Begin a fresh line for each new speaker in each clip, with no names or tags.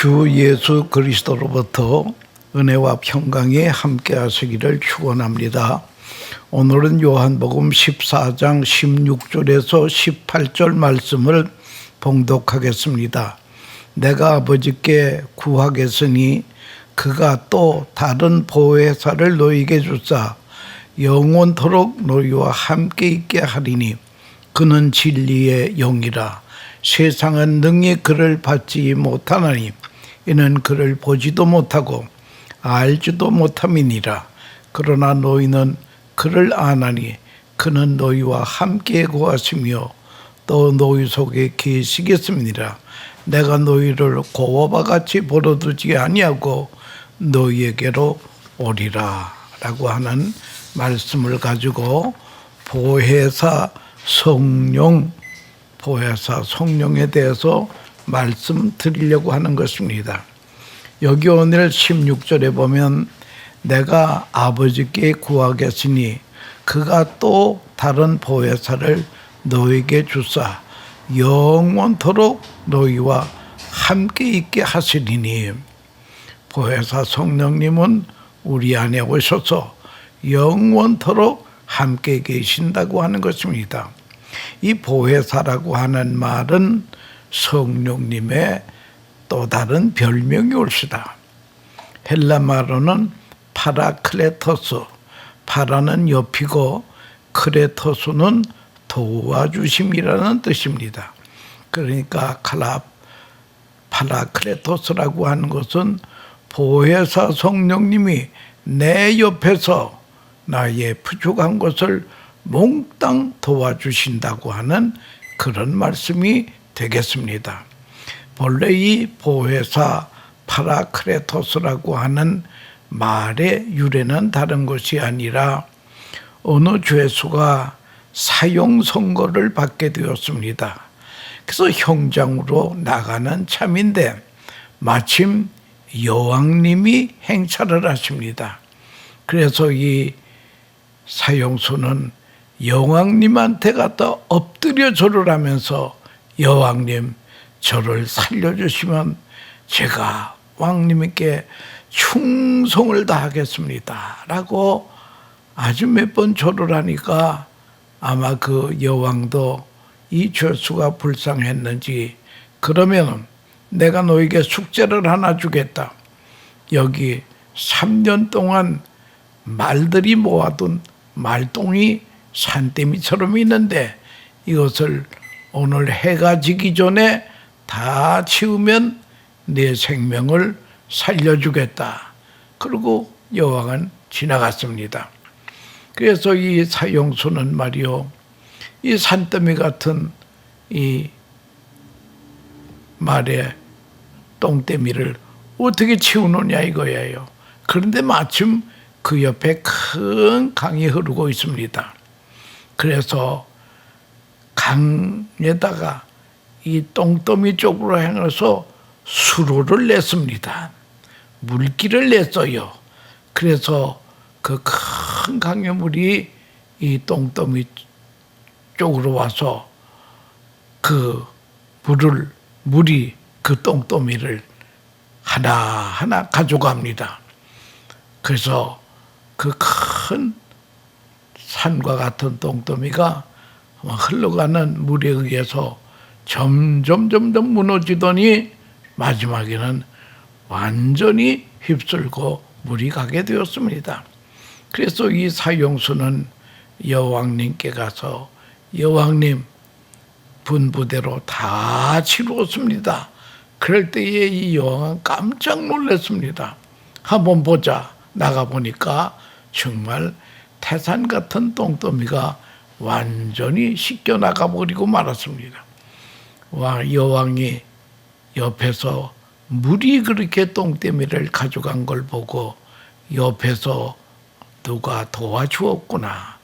주 예수 그리스도로부터 은혜와 평강이 함께 하시기를 축원합니다. 오늘은 요한복음 14장 16절에서 18절 말씀을 봉독하겠습니다. 내가 아버지께 구하겠으니 그가 또 다른 보혜사를 너희에게 주사 영원토록 너희와 함께 있게 하리니 그는 진리의 영이라. 세상은 능히 그를 받지 못하나니 이는 그를 보지도 못하고 알지도 못함이니라. 그러나 너희는 그를 아나니 그는 너희와 함께 거하시며 또 너희 속에 계시겠습니다. 내가 너희를 고아와 같이 버려두지 아니하고 너희에게로 오리라 라고 하는 말씀을 가지고 보혜사 성령에 대해서 말씀드리려고 하는 것입니다. 여기 오늘 16절에 보면 내가 아버지께 구하겠으니 그가 또 다른 보혜사를 너에게 주사 영원토록 너희와 함께 있게 하시리니. 보혜사 성령님은 우리 안에 오셔서 영원토록 함께 계신다고 하는 것입니다. 이 보혜사라고 하는 말은 성령님의 또 다른 별명이 올시다. 헬라 말로는 파라클레토스, 파라는 옆이고 크레토스는 도와주심이라는 뜻입니다. 그러니까 파라클레토스라고 하는 것은 보혜사 성령님이 내 옆에서 나의 부족한 것을 몽땅 도와주신다고 하는 그런 말씀이 되겠습니다. 본래 이 보혜사 파라크레토스라고 하는 말의 유래는 다른 것이 아니라 어느 죄수가 사형 선고를 받게 되었습니다. 그래서 형장으로 나가는 참인데 마침 여왕님이 행차를 하십니다. 그래서 이 사형수는 여왕님한테 갖다 엎드려 절을 하면서 여왕님 저를 살려주시면 제가 왕님께 충성을 다하겠습니다 라고 아주 몇 번 절을 하니까 아마 그 여왕도 이 죄수가 불쌍했는지 그러면 내가 너에게 숙제를 하나 주겠다. 여기 3년 동안 말들이 모아둔 말똥이 산더미처럼 있는데 이것을 오늘 해가 지기 전에 다 치우면 내 생명을 살려주겠다. 그리고 여왕은 지나갔습니다. 그래서 이 사형수는 말이요, 이 산더미 같은 이 말의 똥더미를 어떻게 치우느냐 이거예요. 그런데 마침 그 옆에 큰 강이 흐르고 있습니다. 그래서 강에다가 이 똥더미 쪽으로 향해서 수로를 냈습니다. 물길을 냈어요. 그래서 그 큰 강의 물이 이 똥더미 쪽으로 와서 그 물이 그 똥더미를 하나하나 가져갑니다. 그래서 그 큰 산과 같은 똥더미가 흘러가는 물에 의해서 점점 무너지더니 마지막에는 완전히 휩쓸고 물이 가게 되었습니다. 그래서 이 사형수는 여왕님께 가서 여왕님 분부대로 다 치루었습니다. 그럴 때에 이 여왕은 깜짝 놀랐습니다. 한번 보자. 나가보니까 정말 태산 같은 똥더미가 완전히 씻겨 나가버리고 말았습니다. 여왕이 옆에서 물이 그렇게 똥더미를 가져간 걸 보고 옆에서 누가 도와주었구나.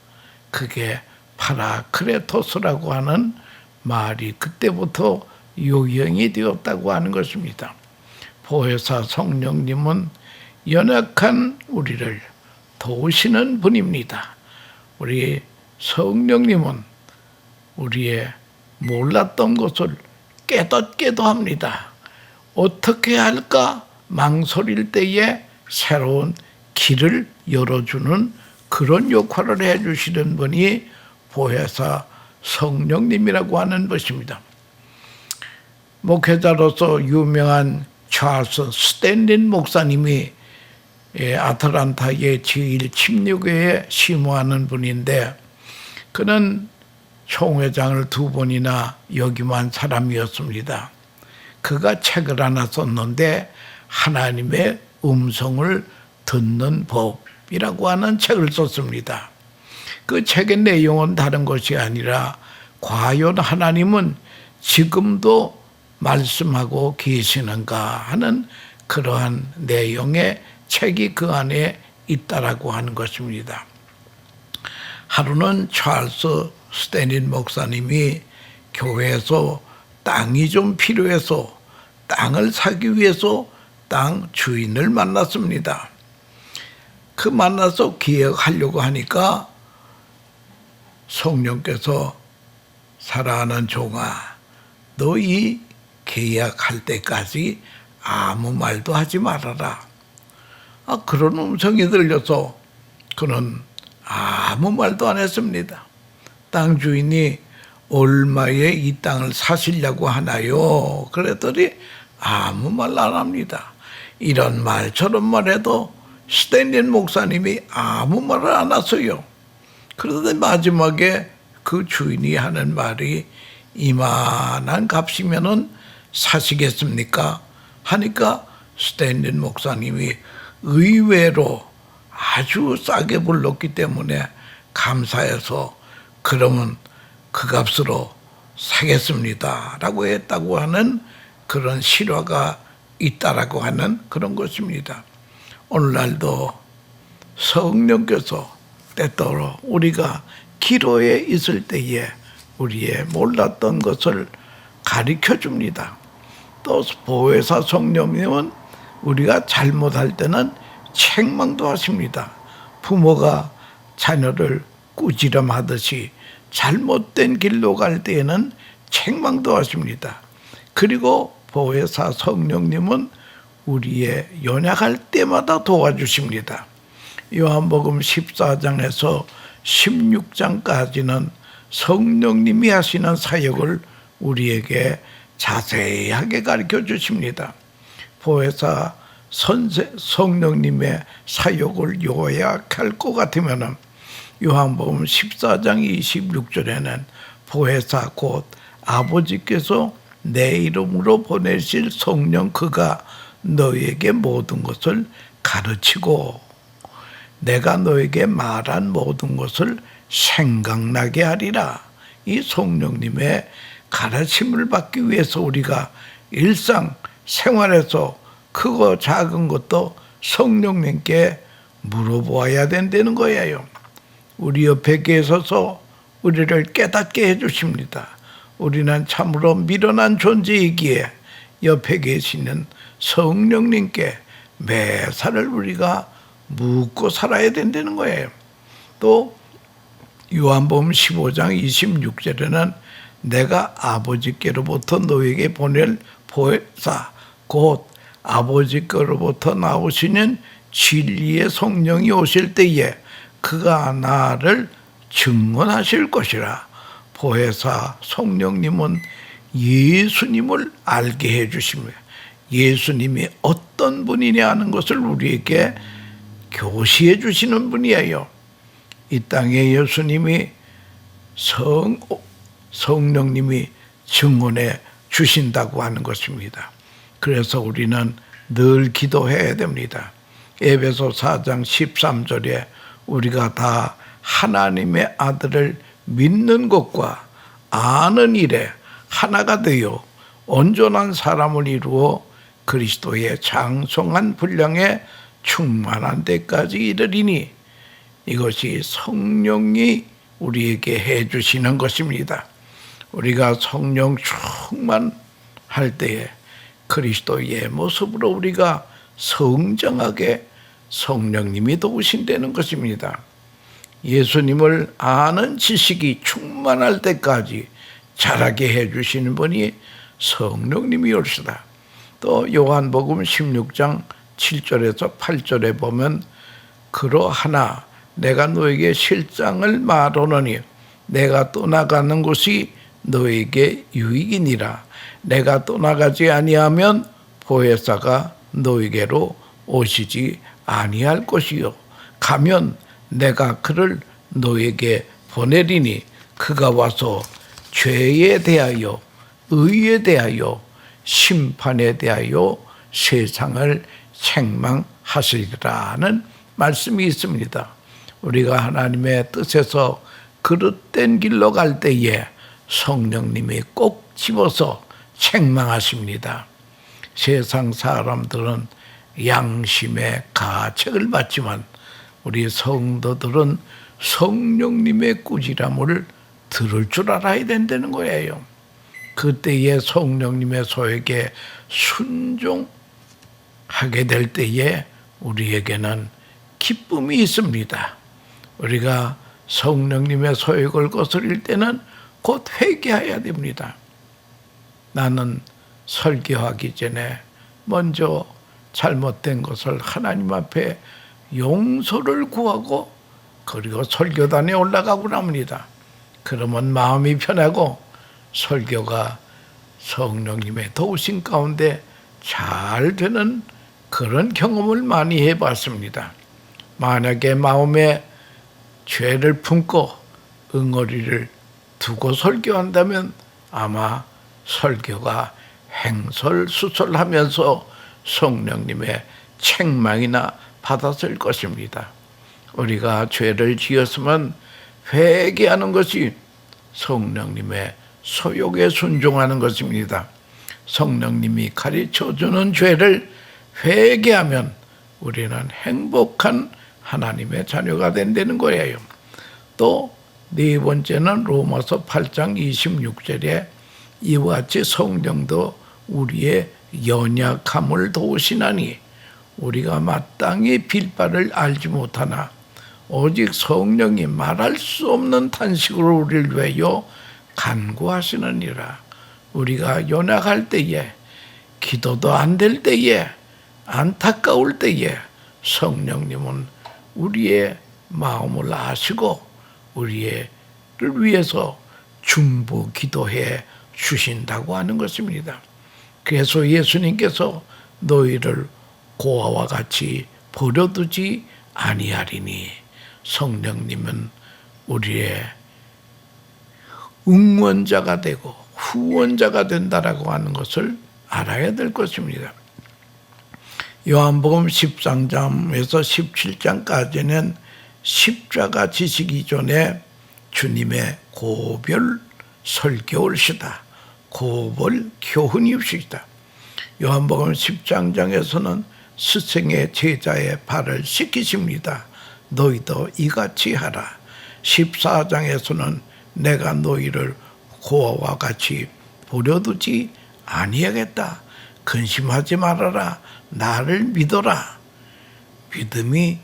그게 파라크레토스라고 하는 말이 그때부터 요령이 되었다고 하는 것입니다. 보혜사 성령님은 연약한 우리를 도우시는 분입니다. 우리 성령님은 우리의 몰랐던 것을 깨닫게도 합니다. 어떻게 할까 망설일 때에 새로운 길을 열어주는 그런 역할을 해주시는 분이 보혜사 성령님이라고 하는 것입니다. 목회자로서 유명한 찰스 스탠린 목사님이 아틀란타의 제1침례교회에 심호하는 분인데, 그는 총회장을 2번이나 역임한 사람이었습니다. 그가 책을 하나 썼는데 하나님의 음성을 듣는 법이라고 하는 책을 썼습니다. 그 책의 내용은 다른 것이 아니라 과연 하나님은 지금도 말씀하고 계시는가 하는 그러한 내용의 책이 그 안에 있다라고 하는 것입니다. 하루는 찰스 스탠린 목사님이 교회에서 땅이 좀 필요해서 땅을 사기 위해서 땅 주인을 만났습니다. 그 만나서 계약하려고 하니까 성령께서 사랑하는 종아, 너 이 계약할 때까지 아무 말도 하지 말아라. 그런 음성이 들려서 그는 아무 말도 안 했습니다. 땅 주인이 얼마에 이 땅을 사시려고 하나요? 그랬더니 아무 말 안 합니다. 이런 말 저런 말 해도 스탠린 목사님이 아무 말을 안 하세요. 그러더니 마지막에 그 주인이 하는 말이 이만한 값이면은 사시겠습니까? 하니까 스탠린 목사님이 의외로 아주 싸게 불렀기 때문에 감사해서 그러면 그 값으로 사겠습니다 라고 했다고 하는 그런 실화가 있다라고 하는 그런 것입니다. 오늘날도 성령께서 때때로 우리가 기도에 있을 때에 우리의 몰랐던 것을 가르쳐 줍니다. 또 보혜사 성령님은 우리가 잘못할 때는 책망도 하십니다. 부모가 자녀를 꾸지람하듯이 잘못된 길로 갈 때에는 책망도 하십니다. 그리고 보혜사 성령님은 우리의 연약할 때마다 도와주십니다. 요한복음 14장에서 16장까지는 성령님이 하시는 사역을 우리에게 자세하게 가르쳐 주십니다. 보혜사 성령님의 사역을 요약할 것 같으면 요한복음 14장 26절에는 보혜사 곧 아버지께서 내 이름으로 보내실 성령 그가 너에게 모든 것을 가르치고 내가 너에게 말한 모든 것을 생각나게 하리라. 이 성령님의 가르침을 받기 위해서 우리가 일상 생활에서 크고 작은 것도 성령님께 물어보아야 된다는 거예요. 우리 옆에 계셔서 우리를 깨닫게 해주십니다. 우리는 참으로 미련한 존재이기에 옆에 계시는 성령님께 매사를 우리가 묻고 살아야 된다는 거예요. 또 요한복음 15장 26절에는 내가 아버지께로부터 너에게 보낼 보혜사 곧 아버지께로부터 나오시는 진리의 성령이 오실 때에 그가 나를 증언하실 것이라. 보혜사 성령님은 예수님을 알게 해주십니다. 예수님이 어떤 분이냐 하는 것을 우리에게 교시해 주시는 분이에요. 이 땅에 예수님이 성령님이 증언해 주신다고 하는 것입니다. 그래서 우리는 늘 기도해야 됩니다. 에베소 4장 13절에 우리가 다 하나님의 아들을 믿는 것과 아는 일에 하나가 되어 온전한 사람을 이루어 그리스도의 장성한 분량에 충만한 데까지 이르리니 이것이 성령이 우리에게 해주시는 것입니다. 우리가 성령 충만할 때에 그리스도의 모습으로 우리가 성장하게 성령님이 도우신다는 것입니다. 예수님을 아는 지식이 충만할 때까지 자라게 해주시는 분이 성령님이 올시다. 또 요한복음 16장 7절에서 8절에 보면 그러하나 내가 너에게 실상을 말하노니 내가 떠나가는 곳이 너에게 유익이니라. 내가 떠나가지 아니하면 보혜사가 너에게로 오시지 아니할 것이요 가면 내가 그를 너에게 보내리니 그가 와서 죄에 대하여 의에 대하여 심판에 대하여 세상을 책망하시리라는 말씀이 있습니다. 우리가 하나님의 뜻에서 그릇된 길로 갈 때에 성령님이 꼭 집어서 책망하십니다. 세상 사람들은 양심의 가책을 받지만 우리 성도들은 성령님의 꾸지람을 들을 줄 알아야 된다는 거예요. 그때에 성령님의 소에게 순종하게 될 때에 우리에게는 기쁨이 있습니다. 우리가 성령님의 소욕을 거스릴 때는 곧 회개해야 됩니다. 나는 설교하기 전에 먼저 잘못된 것을 하나님 앞에 용서를 구하고 그리고 설교단에 올라가고 합니다. 그러면 마음이 편하고 설교가 성령님의 도우심 가운데 잘 되는 그런 경험을 많이 해봤습니다. 만약에 마음에 죄를 품고 응어리를 두고 설교한다면 아마 설교가 횡설수설하면서 성령님의 책망이나 받았을 것입니다. 우리가 죄를 지었으면 회개하는 것이 성령님의 소욕에 순종하는 것입니다. 성령님이 가르쳐주는 죄를 회개하면 우리는 행복한 하나님의 자녀가 된다는 거예요. 또 네 번째는 로마서 8장 26절에 이와 같이 성령도 우리의 연약함을 도우시나니 우리가 마땅히 빌 바를 알지 못하나 오직 성령이 말할 수 없는 탄식으로 우리를 위하여 간구하시느니라. 우리가 연약할 때에, 기도도 안 될 때에, 안타까울 때에 성령님은 우리의 마음을 아시고 우리를 위해서 중보 기도해 주신다고 하는 것입니다. 그래서 예수님께서 너희를 고아와 같이 버려두지 아니하리니 성령님은 우리의 응원자가 되고 후원자가 된다라고 하는 것을 알아야 될 것입니다. 요한복음 13장에서 17장까지는 십자가 지시기 전에 주님의 고별 설교일시다. 고별 교훈이시다. 요한복음 10장에서는 스승의 제자의 발을 씻기십니다. 너희도 이같이 하라. 14장에서는 내가 너희를 고아와 같이 버려두지 아니하겠다. 근심하지 말아라. 나를 믿어라. 믿음이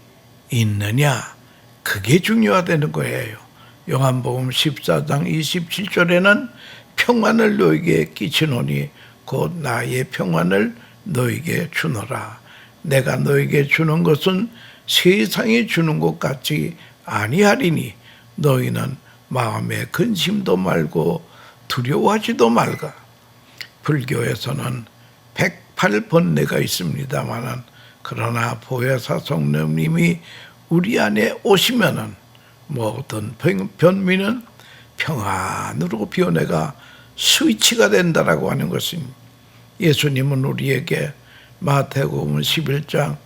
있느냐? 그게 중요하다는 거예요. 요한복음 14장 27절에는 평안을 너에게 끼치노니 곧 나의 평안을 너에게 주노라. 내가 너에게 주는 것은 세상이 주는 것 같지 아니하리니 너희는 마음에 근심도 말고 두려워하지도 말까. 불교에서는 108번뇌가 있습니다만 그러나 보혜사 성령님이 우리 안에 오시면은 모든 변미는 평안으로 변해가 스위치가 된다라고 하는 것입니다. 예수님은 우리에게 마태복음 11장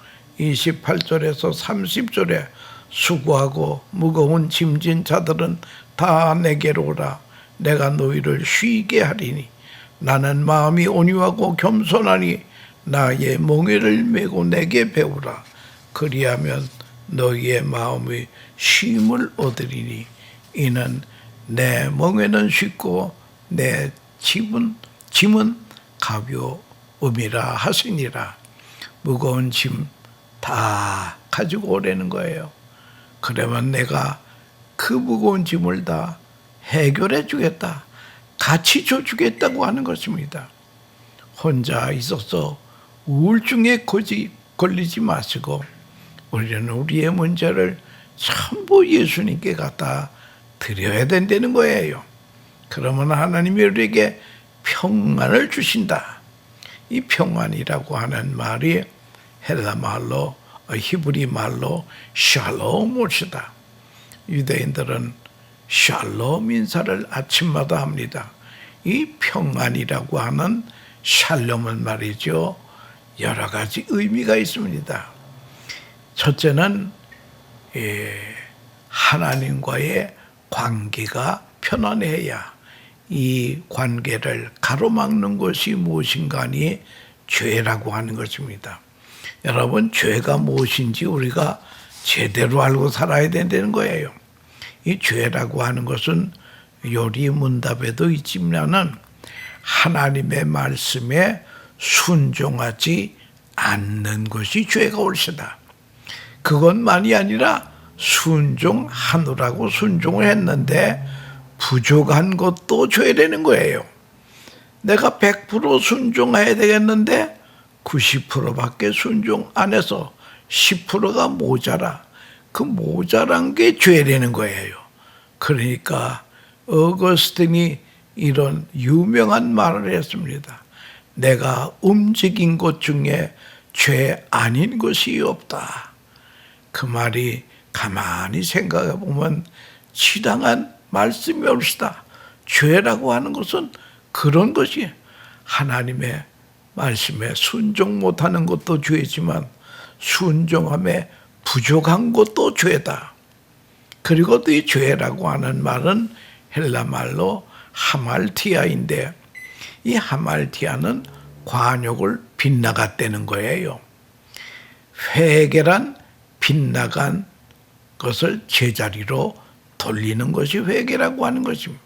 28절에서 30절에 수고하고 무거운 짐진 자들은 다 내게로 오라. 내가 너희를 쉬게 하리니 나는 마음이 온유하고 겸손하니 나의 멍에를 메고 내게 배우라. 그리하면 너희의 마음이 쉼을 얻으리니 이는 내 멍에는 쉽고 내 짐은 가벼움이라 하시니라. 무거운 짐 다 가지고 오라는 거예요. 그러면 내가 그 무거운 짐을 다 해결해 주겠다. 같이 줘 주겠다고 하는 것입니다. 혼자 있어서 우울증에 걸리지 마시고 우리는 우리의 문제를 전부 예수님께 갖다 드려야 된다는 거예요. 그러면 하나님이 우리에게 평안을 주신다. 이 평안이라고 하는 말이 헬라 말로 히브리 말로 샬롬이다. 유대인들은 샬롬 인사를 아침마다 합니다. 이 평안이라고 하는 샬롬은 말이죠, 여러 가지 의미가 있습니다. 첫째는 하나님과의 관계가 편안해야 이 관계를 가로막는 것이 무엇인가 하니 죄라고 하는 것입니다. 여러분, 죄가 무엇인지 우리가 제대로 알고 살아야 된다는 거예요. 이 죄라고 하는 것은 요리문답에도 있지만은 하나님의 말씀에 순종하지 않는 것이 죄가 올시다. 그것만이 아니라 순종하느라고 순종을 했는데 부족한 것도 죄라는 거예요. 내가 100% 순종해야 되겠는데 90%밖에 순종 안 해서 10%가 모자라. 그 모자란 게 죄라는 거예요. 그러니까 어거스틴이 이런 유명한 말을 했습니다. 내가 움직인 것 중에 죄 아닌 것이 없다. 그 말이 가만히 생각해 보면 지당한 말씀이 옳시다. 죄라고 하는 것은 그런 것이 하나님의 말씀에 순종 못하는 것도 죄지만 순종함에 부족한 것도 죄다. 그리고 또 이 죄라고 하는 말은 헬라 말로 하말티아인데 이 하말티아는 관역을 빗나갔다는 거예요. 회개란 빗나간 것을 제자리로 돌리는 것이 회개라고 하는 것입니다.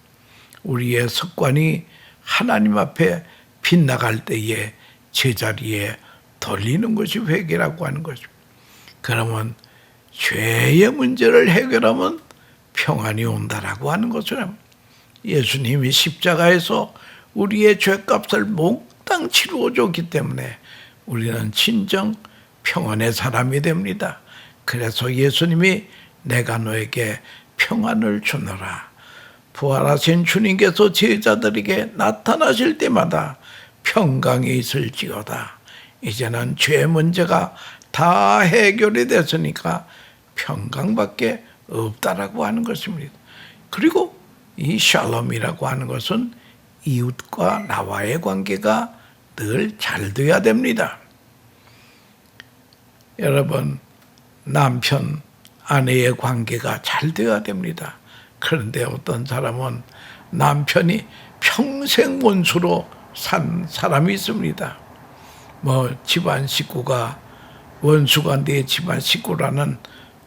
우리의 습관이 하나님 앞에 빗나갈 때에 제자리에 돌리는 것이 회개라고 하는 것입니다. 그러면 죄의 문제를 해결하면 평안이 온다라고 하는 것처럼 예수님이 십자가에서 우리의 죄값을 몽땅 치루어 줬기 때문에 우리는 진정 평안의 사람이 됩니다. 그래서 예수님이 내가 너에게 평안을 주노라. 부활하신 주님께서 제자들에게 나타나실 때마다 평강이 있을지어다. 이제는 죄 문제가 다 해결이 됐으니까 평강밖에 없다라고 하는 것입니다. 그리고 이 샬롬이라고 하는 것은 이웃과 나와의 관계가 늘 잘 돼야 됩니다. 여러분, 남편, 아내의 관계가 잘 돼야 됩니다. 그런데 어떤 사람은 남편이 평생 원수로 산 사람이 있습니다. 집안 식구가 원수가 내 집안 식구라는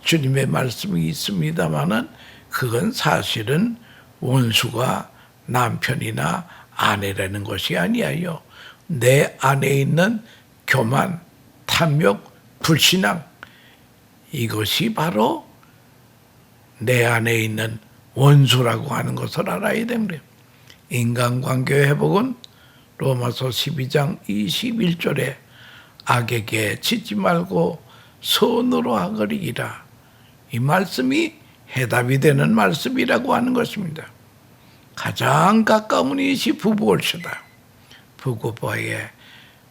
주님의 말씀이 있습니다마는 그건 사실은 원수가 남편이나 아내라는 것이 아니에요. 내 안에 있는 교만, 탐욕, 불신앙, 이것이 바로 내 안에 있는 원수라고 하는 것을 알아야 됩니다. 인간관계 회복은 로마서 12장 21절에 악에게 지지 말고 선으로 하거리기라. 이 말씀이 해답이 되는 말씀이라고 하는 것입니다. 가장 가까운 이것이 부부월수다. 부부와의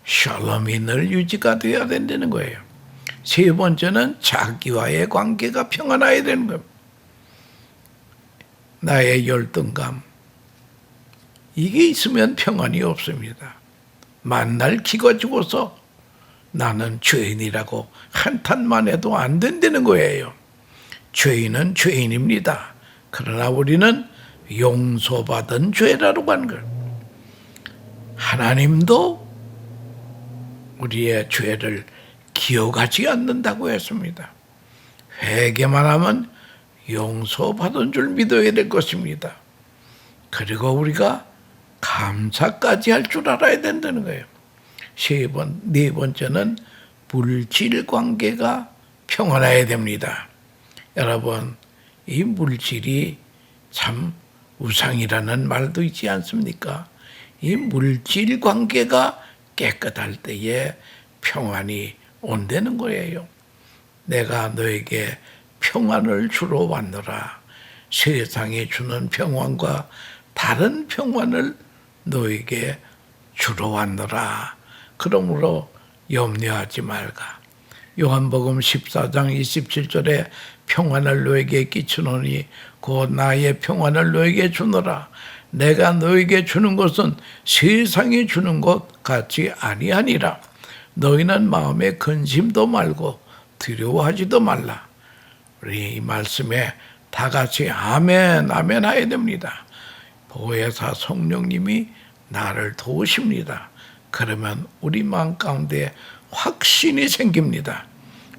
샬롬이 늘 유지가 되어야 된다는 거예요. 세 번째는 자기와의 관계가 평안해야 되는 겁니다. 나의 열등감, 이게 있으면 평안이 없습니다. 만날 기가 죽어서 나는 죄인이라고 한탄만 해도 안 된다는 거예요. 죄인은 죄인입니다. 그러나 우리는 용서받은 죄라고 하는 거예요. 하나님도 우리의 죄를 기억하지 않는다고 했습니다. 회개만 하면 용서받은 줄 믿어야 될 것입니다. 그리고 우리가 감사까지 할 줄 알아야 된다는 거예요. 네 번째는 물질 관계가 평안해야 됩니다. 여러분, 이 물질이 참 우상이라는 말도 있지 않습니까? 이 물질 관계가 깨끗할 때에 평안이 온다는 거예요. 내가 너에게 평안을 주러 왔노라. 세상이 주는 평안과 다른 평안을 너에게 주러 왔노라. 그러므로 염려하지 말까. 요한복음 14장 27절에 평안을 너에게 끼치노니 곧 나의 평안을 너에게 주노라. 내가 너에게 주는 것은 세상이 주는 것 같이 아니하니라. 너희는 마음에 근심도 말고 두려워하지도 말라. 우리 이 말씀에 다 같이 아멘 아멘 해야 됩니다. 보혜사 성령님이 나를 도우십니다. 그러면 우리 마음 가운데 확신이 생깁니다.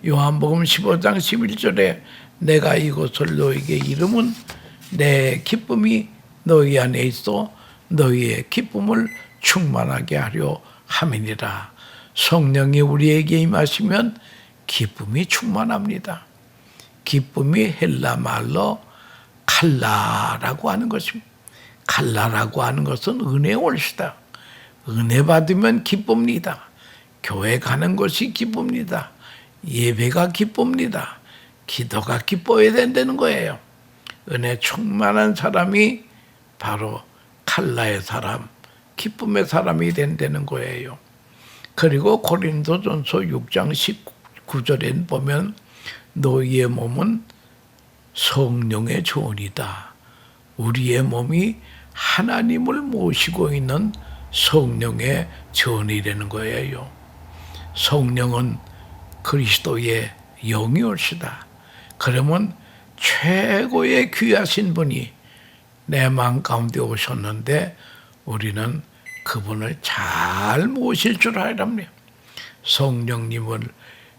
요한복음 15장 11절에 내가 이것을 너에게 이름은 내 기쁨이 너희 안에 있어 너희의 기쁨을 충만하게 하려 함이니라. 성령이 우리에게 임하시면 기쁨이 충만합니다. 기쁨이 헬라 말로 칼라라고 하는 것입니다. 칼라라고 하는 것은 은혜의 올시다. 은혜 받으면 기쁩니다. 교회 가는 것이 기쁩니다. 예배가 기쁩니다. 기도가 기뻐야 된다는 거예요. 은혜 충만한 사람이 바로 칼라의 사람, 기쁨의 사람이 된다는 거예요. 그리고 고린도전서 6장 19절에 보면 너희의 몸은 성령의 전이다. 우리의 몸이 하나님을 모시고 있는 성령의 전이라는 거예요. 성령은 그리스도의 영이 올시다. 그러면 최고의 귀하신 분이 내 마음 가운데 오셨는데 우리는 그분을 잘 모실 줄 알랍니다. 성령님을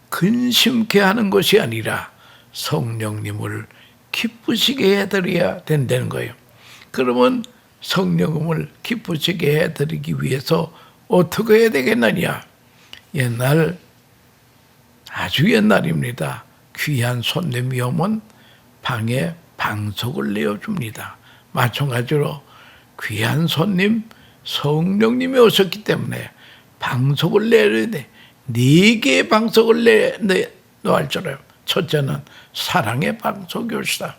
근심케 하는 것이 아니라 성령님을 기쁘시게 해드려야 된다는 거예요. 그러면 성령님을 기쁘시게 해드리기 위해서 어떻게 해야 되겠느냐? 아주 옛날입니다. 귀한 손님이 오면 방에 방석을 내어줍니다. 마찬가지로 귀한 손님 성령님이 오셨기 때문에 방석을 내야 돼. 4개의 방석을 놓을 줄 알아요. 첫째는 사랑의 방석이 올시다.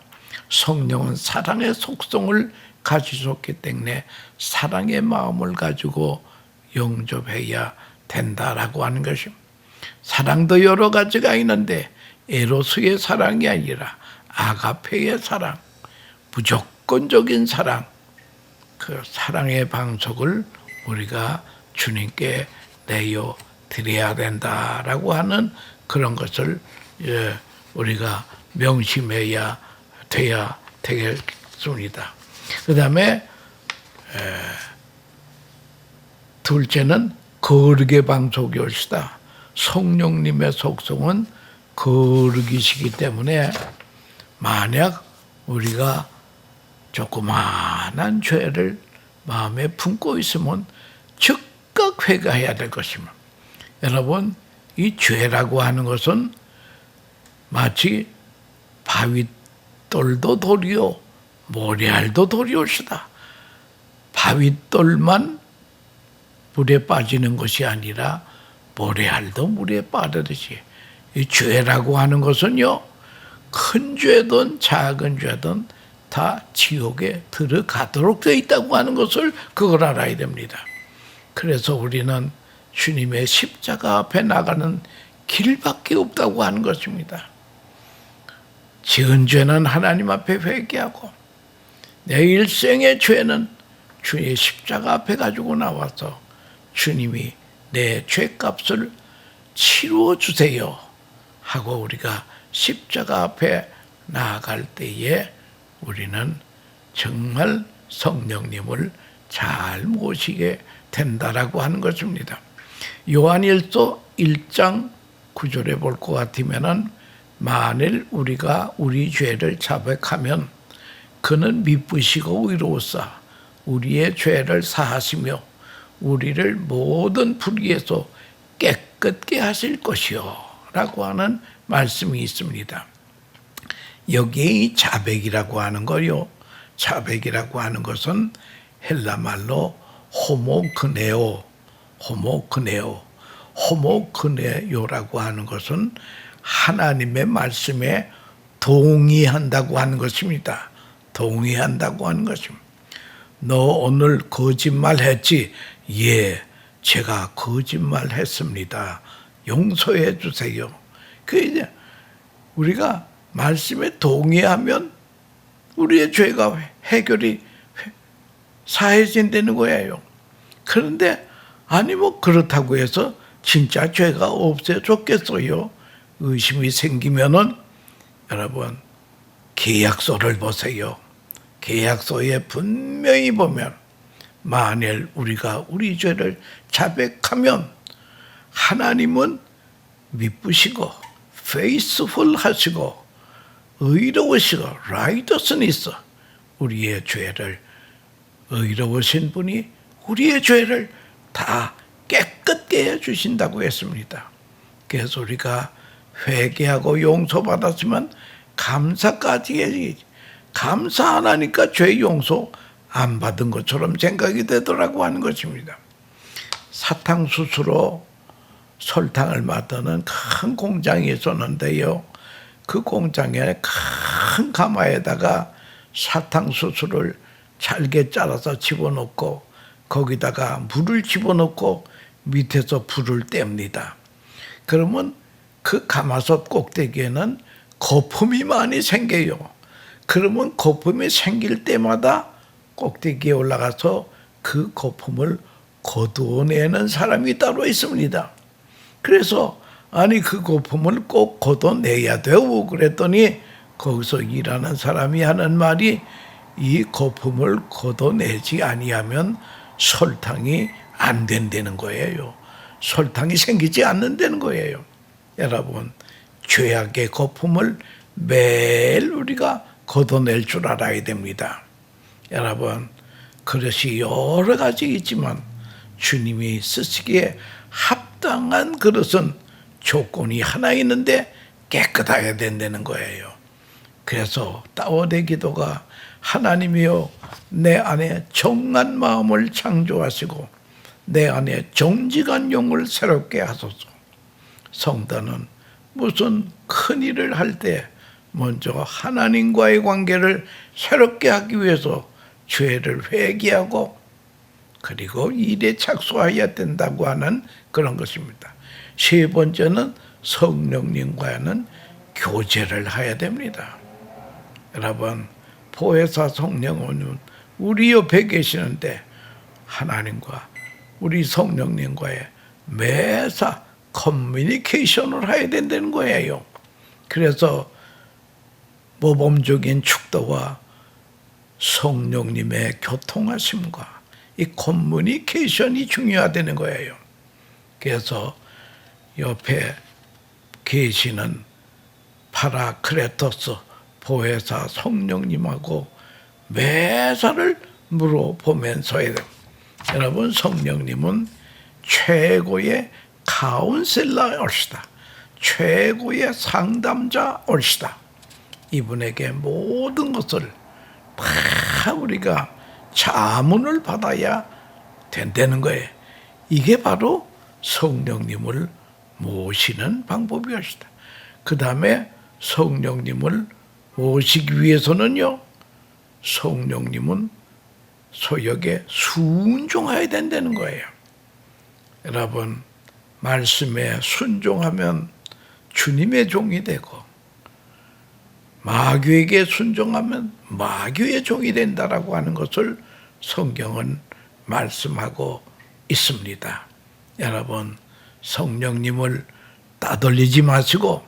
성령은 사랑의 속성을 가지셨기 때문에 사랑의 마음을 가지고 영접해야 된다라고 하는 것입니다. 사랑도 여러 가지가 있는데 에로스의 사랑이 아니라 아가페의 사랑, 무조건적인 사랑, 그 사랑의 방석을 우리가 주님께 내어 드려야 된다라고 하는 그런 것을 우리가 명심해야 되겠습니다. 그 다음에 둘째는 거룩의 방석이 올시다. 성령님의 속성은 거룩이시기 때문에 만약 우리가 조그마한 죄를 마음에 품고 있으면 즉각 회개해야 될 것입니다. 여러분, 이 죄라고 하는 것은 마치 바윗돌도 돌이요 모래알도 돌이올시다. 바윗돌만 물에 빠지는 것이 아니라 모래알도 물에 빠르듯이 이 죄라고 하는 것은요, 큰 죄든 작은 죄든 다 지옥에 들어가도록 되어 있다고 하는 것을 그걸 알아야 됩니다. 그래서 우리는 주님의 십자가 앞에 나가는 길밖에 없다고 하는 것입니다. 지은 죄는 하나님 앞에 회개하고 내 일생의 죄는 주의 십자가 앞에 가지고 나와서 주님이 내 죄값을 치루어 주세요 하고 우리가 십자가 앞에 나아갈 때에 우리는 정말 성령님을 잘 모시게 된다라고 하는 것입니다. 요한일서 1장 9절에 볼 것 같으면은 만일 우리가 우리 죄를 자백하면 그는 미쁘시고 의로우사 우리의 죄를 사하시며 우리를 모든 불의에서 깨끗게 하실 것이요 라고 하는 말씀이 있습니다. 여기에 이 자백이라고 하는 거요. 자백이라고 하는 것은 헬라 말로 호모그네오 호모크네오. 호모크네요라고 하는 것은 하나님의 말씀에 동의한다고 하는 것입니다. 동의한다고 하는 것입니다. 너 오늘 거짓말했지? 예, 제가 거짓말했습니다. 용서해 주세요. 그 이제 우리가 말씀에 동의하면 우리의 죄가 해결이 사해진다는 거예요. 그런데 아니 뭐 그렇다고 해서 진짜 죄가 없어졌겠어요? 의심이 생기면은 여러분 계약서를 보세요. 계약서에 분명히 보면 만일 우리가 우리 죄를 자백하면 하나님은 미쁘시고 페이스풀 하시고 의로우시고 라이더스니스 우리의 죄를 의로우신 분이 우리의 죄를 다 깨끗게 해주신다고 했습니다. 그래서 우리가 회개하고 용서받았지만 감사까지 해야지. 감사 안 하니까 죄 용서 안 받은 것처럼 생각이 되더라고 하는 것입니다. 사탕수수로 설탕을 만드는 큰 공장이 있었는데요. 그 공장에 큰 가마에다가 사탕수수를 잘게 잘라서 집어넣고 거기다가 물을 집어넣고 밑에서 불을 뗍니다. 그러면 그 가마솥 꼭대기에는 거품이 많이 생겨요. 그러면 거품이 생길 때마다 꼭대기에 올라가서 그 거품을 걷어내는 사람이 따로 있습니다. 그래서 아니 그 거품을 꼭 걷어내야 되고 그랬더니 거기서 일하는 사람이 하는 말이 이 거품을 걷어내지 아니하면 설탕이 안 된다는 거예요. 설탕이 생기지 않는다는 거예요. 여러분 죄악의 거품을 매일 우리가 걷어낼 줄 알아야 됩니다. 여러분 그릇이 여러 가지 있지만 주님이 쓰시기에 합당한 그릇은 조건이 하나 있는데 깨끗해야 된다는 거예요. 그래서 다윗의 기도가 하나님이여 내 안에 정한 마음을 창조하시고 내 안에 정직한 영을 새롭게 하소서. 성도는 무슨 큰 일을 할 때 먼저 하나님과의 관계를 새롭게 하기 위해서 죄를 회개하고 그리고 일에 착수해야 된다고 하는 그런 것입니다. 세 번째는 성령님과는 교제를 해야 됩니다. 여러분 보혜사 성령은 우리 옆에 계시는데 하나님과 우리 성령님과의 매사 커뮤니케이션을 해야 된다는 거예요. 그래서 모범적인 축도와 성령님의 교통하심과 이 커뮤니케이션이 중요하다는 거예요. 그래서 옆에 계시는 파라크레토스 보혜사 성령님하고 매사를 물어보면서 해야 됩니다. 여러분 성령님은 최고의 카운셀러올시다. 최고의 상담자올시다. 이분에게 모든 것을 다 우리가 자문을 받아야 된다는 거예요. 이게 바로 성령님을 모시는 방법이었다. 그 다음에 성령님을 모시기 위해서는요, 성령님은 소역에 순종해야 된다는 거예요. 여러분, 말씀에 순종하면 주님의 종이 되고, 마귀에게 순종하면 마귀의 종이 된다라고 하는 것을 성경은 말씀하고 있습니다. 여러분, 성령님을 따돌리지 마시고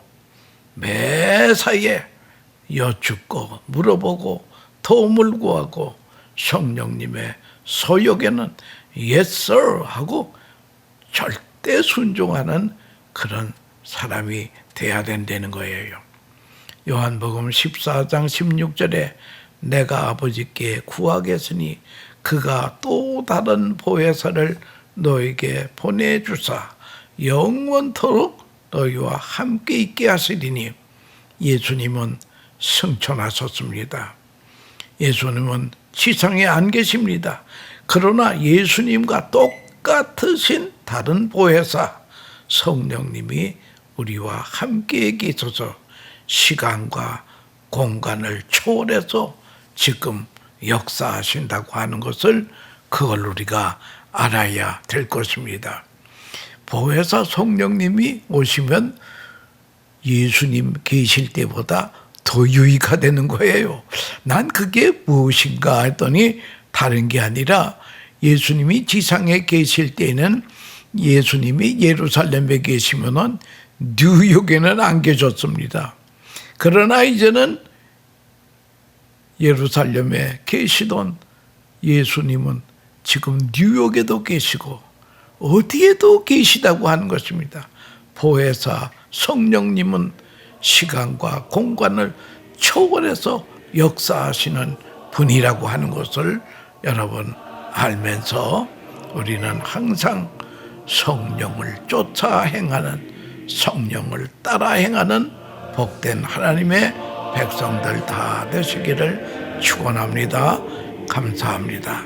매사에 여쭙고 물어보고 도움을 구하고 성령님의 소욕에는 Yes, sir 하고 절대 순종하는 그런 사람이 돼야 된다는 거예요. 요한복음 14장 16절에 내가 아버지께 구하겠으니 그가 또 다른 보혜사를 너에게 보내주사 영원토록 너희와 함께 있게 하시리니 예수님은 승천하셨습니다. 예수님은 지상에 안 계십니다. 그러나 예수님과 같으신 다른 보혜사 성령님이 우리와 함께 계셔서 시간과 공간을 초월해서 지금 역사하신다고 하는 것을 그걸 우리가 알아야 될 것입니다. 보혜사 성령님이 오시면 예수님 계실 때보다 더 유익화되는 거예요. 난 그게 무엇인가 했더니 다른 게 아니라 예수님이 지상에 계실 때는 예수님이 예루살렘에 계시면은 뉴욕에는 안 계셨습니다. 그러나 이제는 예루살렘에 계시던 예수님은 지금 뉴욕에도 계시고 어디에도 계시다고 하는 것입니다. 보혜사 성령님은 시간과 공간을 초월해서 역사하시는 분이라고 하는 것을 여러분 알면서 우리는 항상 성령을 쫓아 행하는, 성령을 따라 행하는 복된 하나님의 백성들 다 되시기를 축원합니다. 감사합니다.